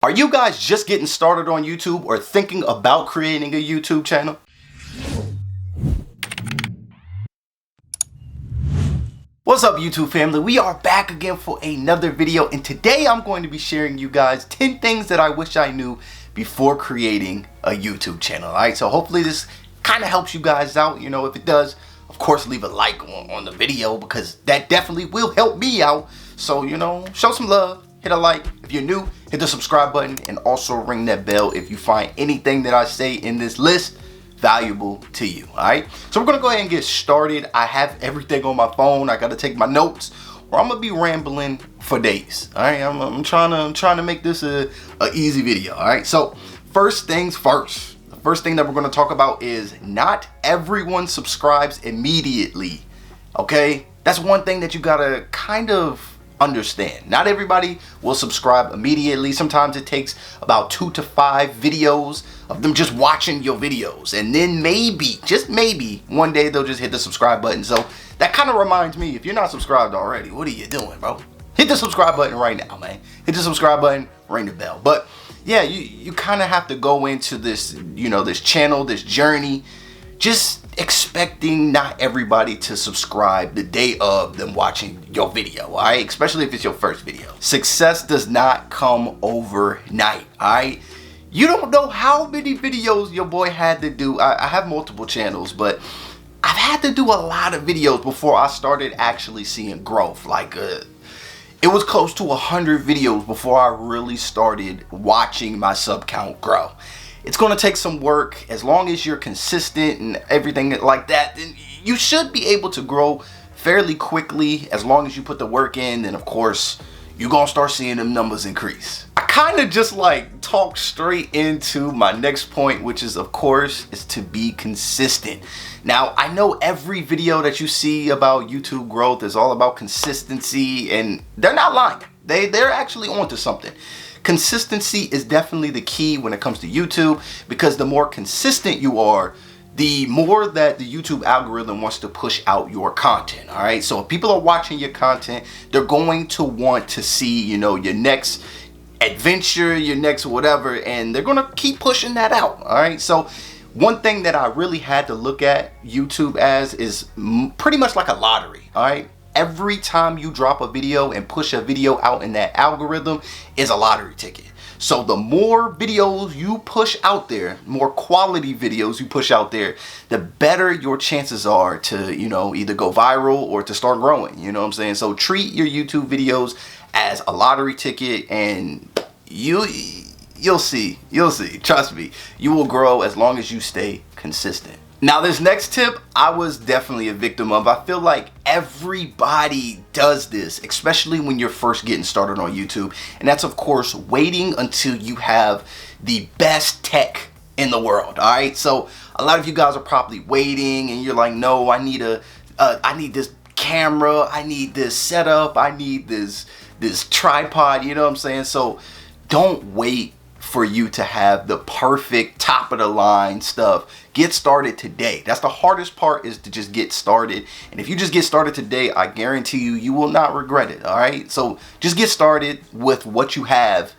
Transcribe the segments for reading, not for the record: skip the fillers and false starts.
Are you guys just getting started on YouTube or thinking about creating a YouTube channel? What's up, YouTube family? We are back again for another video, and today I'm going to be sharing you guys 10 things that I wish I knew before creating a YouTube channel. Alright, so hopefully this kind of helps you guys out. You know, if it does, of course leave a like on the video, because that definitely will help me out. So, you know, show some love, hit a like. If you're new, hit the subscribe button and also ring that bell if you find anything that I say in this list valuable to you. All right, so we're gonna go ahead and get started. I have everything on my phone. I gotta take my notes or I'm gonna be rambling for days. All right, I'm trying to make this a easy video. All right, so first things first. The first thing that we're gonna talk about is not everyone subscribes immediately. Okay, that's one thing that you gotta kind of understand. Not everybody will subscribe immediately. Sometimes it takes about 2 to 5 videos of them just watching your videos, and then maybe, just maybe, one day they'll just hit the subscribe button. So that kind of reminds me, if you're not subscribed already, what are you doing, bro? Hit the subscribe button right now, man. Hit the subscribe button, ring the bell. But yeah, you kind of have to go into this, you know, this channel, this journey, just expecting not everybody to subscribe the day of them watching your video, all right? Especially if it's your first video. Success does not come overnight, all right? You don't know how many videos your boy had to do. I have multiple channels, but I've had to do a lot of videos before I started actually seeing growth. Like, it was close to 100 videos before I really started watching my sub count grow. It's going to take some work. As long as you're consistent and everything like that, then you should be able to grow fairly quickly. As long as you put the work in, then of course you're going to start seeing them numbers increase. I kind of just like talk straight into my next point, which is, of course, is to be consistent. Now, I know every video that you see about YouTube growth is all about consistency, and they're not lying. They're actually onto something. Consistency is definitely the key when it comes to YouTube, because the more consistent you are, the more that the YouTube algorithm wants to push out your content. All right, so if people are watching your content, they're going to want to see, you know, your next adventure, your next whatever, and they're going to keep pushing that out. All right, so one thing that I really had to look at YouTube as is pretty much like a lottery. All right, every time you drop a video and push a video out in that algorithm is a lottery ticket. So the more videos you push out there, more quality videos you push out there, the better your chances are to, you know, either go viral or to start growing. You know what I'm saying? So treat your YouTube videos as a lottery ticket, and you'll see. Trust me, you will grow as long as you stay consistent. Now, this next tip, I was definitely a victim of. I feel like everybody does this, especially when you're first getting started on YouTube. And that's, of course, waiting until you have the best tech in the world, all right? So a lot of you guys are probably waiting, and you're like, no, I need this camera, I need this setup, I need this tripod, you know what I'm saying? So don't wait for you to have the perfect top of the line stuff. Get started today. That's the hardest part, is to just get started. And if you just get started today, I guarantee you, you will not regret it. All right, so just get started with what you have,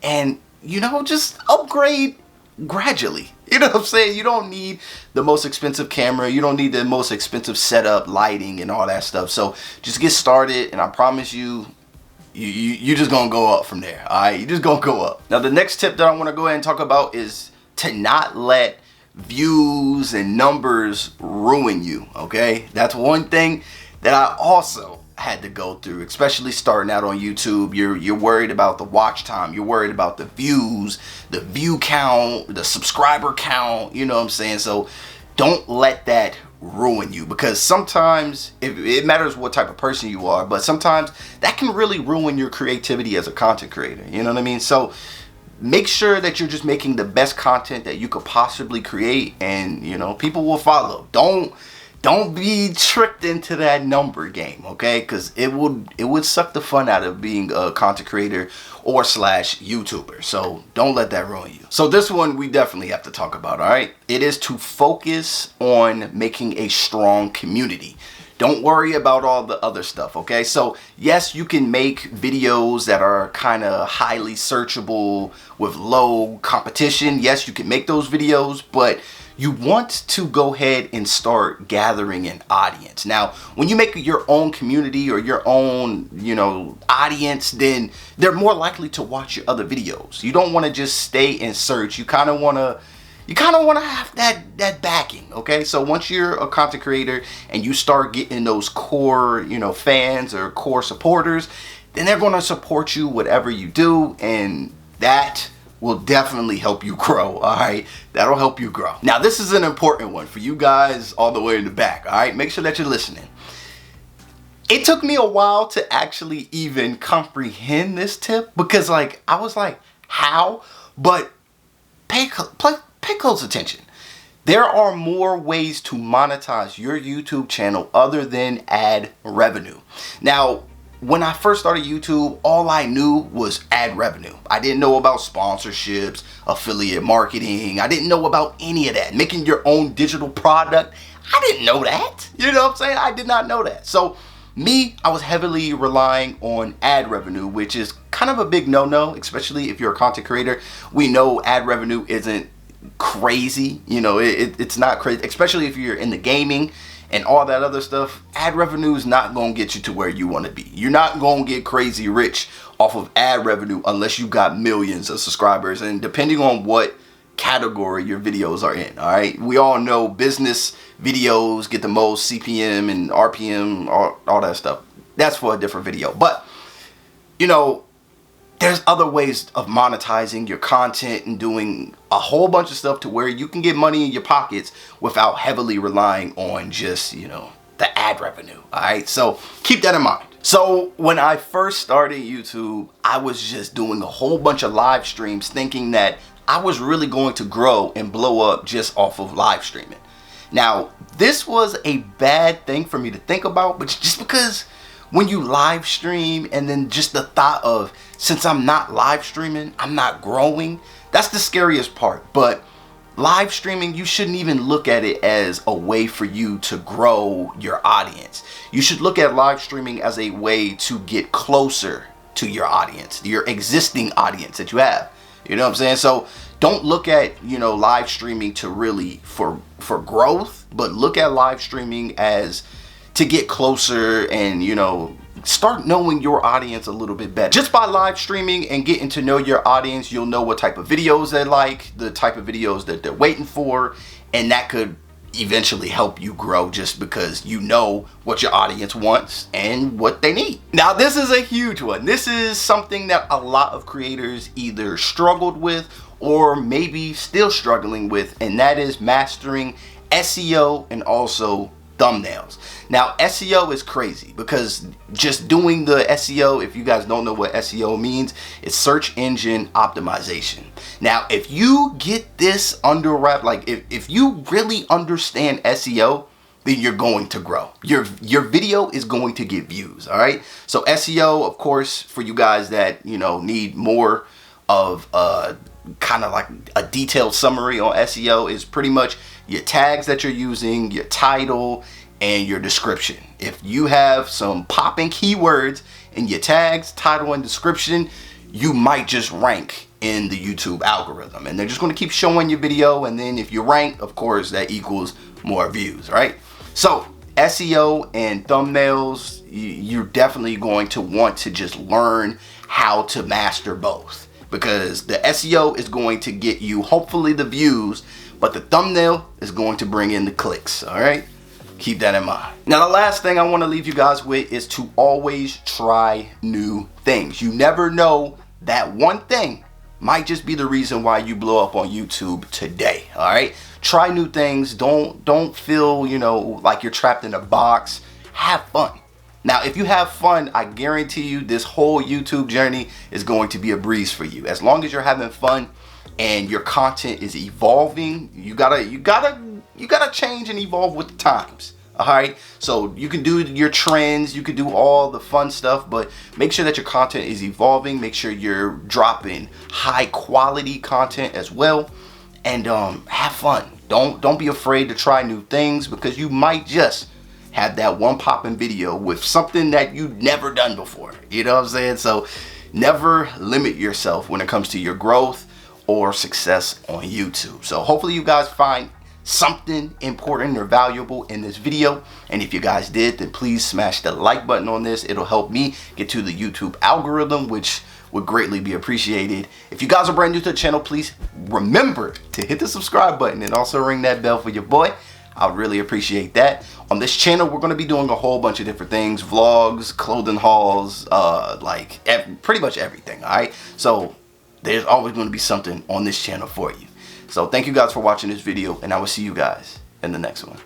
and, you know, just upgrade gradually. You know what I'm saying? You don't need the most expensive camera, you don't need the most expensive setup, lighting, and all that stuff. So just get started, and I promise you, you're just gonna go up from there. All right, you're just gonna go up. Now, the next tip that I want to go ahead and talk about is to not let views and numbers ruin you. Okay, that's one thing that I also had to go through, especially starting out on YouTube. You're worried about the watch time, you're worried about the views, the view count, the subscriber count, you know what I'm saying? So don't let that ruin you, because sometimes it matters what type of person you are, but sometimes that can really ruin your creativity as a content creator. You know what I mean? So make sure that you're just making the best content that you could possibly create, and, you know, people will follow. Don't be tricked into that number game, okay? Because it would suck the fun out of being a content creator or / YouTuber. So don't let that ruin you. So this one we definitely have to talk about, all right? It is to focus on making a strong community. Don't worry about all the other stuff, okay? So yes, you can make videos that are kind of highly searchable with low competition. Yes, you can make those videos, but you want to go ahead and start gathering an audience. Now, when you make your own community or your own, audience, then they're more likely to watch your other videos. You don't want to just stay in search. You kind of want to have that backing, okay? So once you're a content creator and you start getting those core, fans or core supporters, then they're going to support you whatever you do, and that will definitely help you grow, all right? That'll help you grow. Now, this is an important one for you guys all the way in the back, all right? Make sure that you're listening. It took me a while to actually even comprehend this tip because, I was like, how? But pay close attention. There are more ways to monetize your YouTube channel other than ad revenue. Now, when I first started YouTube, all I knew was ad revenue. I didn't know about sponsorships, affiliate marketing. I didn't know about any of that. Making your own digital product, I didn't know that. You know what I'm saying? I did not know that. So I was heavily relying on ad revenue, which is kind of a big no-no, especially if you're a content creator. We know ad revenue isn't crazy. It's not crazy, especially if you're in the gaming and all that other stuff. Ad revenue is not going to get you to where you want to be. You're not going to get crazy rich off of ad revenue unless you got millions of subscribers, and depending on what category your videos are in, all right? We all know business videos get the most CPM and RPM, all that stuff. That's for a different video. But, there's other ways of monetizing your content and doing a whole bunch of stuff to where you can get money in your pockets without heavily relying on just, the ad revenue, all right? So keep that in mind. So when I first started YouTube, I was just doing a whole bunch of live streams thinking that I was really going to grow and blow up just off of live streaming. Now, this was a bad thing for me to think about, but just because when you live stream and then just the thought of, since I'm not live streaming, I'm not growing, that's the scariest part. But live streaming, you shouldn't even look at it as a way for you to grow your audience. You should look at live streaming as a way to get closer to your audience, your existing audience that you have. You know what I'm saying? So don't look at, live streaming to really for growth, but look at live streaming as to get closer and, start knowing your audience a little bit better. Just by live streaming and getting to know your audience, you'll know what type of videos they like, the type of videos that they're waiting for, and that could eventually help you grow just because you know what your audience wants and what they need. Now, this is a huge one. This is something that a lot of creators either struggled with or maybe still struggling with, and that is mastering SEO and also thumbnails. Now, SEO is crazy because just doing the SEO, if you guys don't know what SEO means, it's search engine optimization. Now, if you get this under wrap, if you really understand SEO, then you're going to grow. Your video is going to get views, all right? So SEO, of course, for you guys that, need more of kind of like a detailed summary on SEO, is pretty much your tags that you're using, your title, and your description. If you have some popping keywords in your tags, title, and description, you might just rank in the YouTube algorithm, and they're just going to keep showing your video. And then if you rank, of course, that equals more views, right? So SEO and thumbnails, you're definitely going to want to just learn how to master both, because the SEO is going to get you hopefully the views, but the thumbnail is going to bring in the clicks, all right? Keep that in mind. Now, the last thing I want to leave you guys with is to always try new things. You never know, that one thing might just be the reason why you blow up on YouTube today, all right? Try new things. Don't feel, like you're trapped in a box. Have fun. Now, if you have fun, I guarantee you this whole YouTube journey is going to be a breeze for you. As long as you're having fun and your content is evolving, you gotta change and evolve with the times. All right, so you can do your trends, you can do all the fun stuff, but make sure that your content is evolving. Make sure you're dropping high quality content as well, and have fun. Don't be afraid to try new things, because you might just have that one popping video with something that you've never done before. You know what I'm saying? So never limit yourself when it comes to your growth or success on YouTube. So hopefully you guys find something important or valuable in this video, and if you guys did, then please smash the like button on this. It'll help me get to the YouTube algorithm, which would greatly be appreciated. If you guys are brand new to the channel, please remember to hit the subscribe button and also ring that bell for your boy. I would really appreciate that. On this channel, we're going to be doing a whole bunch of different things: vlogs, clothing hauls, pretty much everything. All right, so there's always going to be something on this channel for you. So thank you guys for watching this video, and I will see you guys in the next one.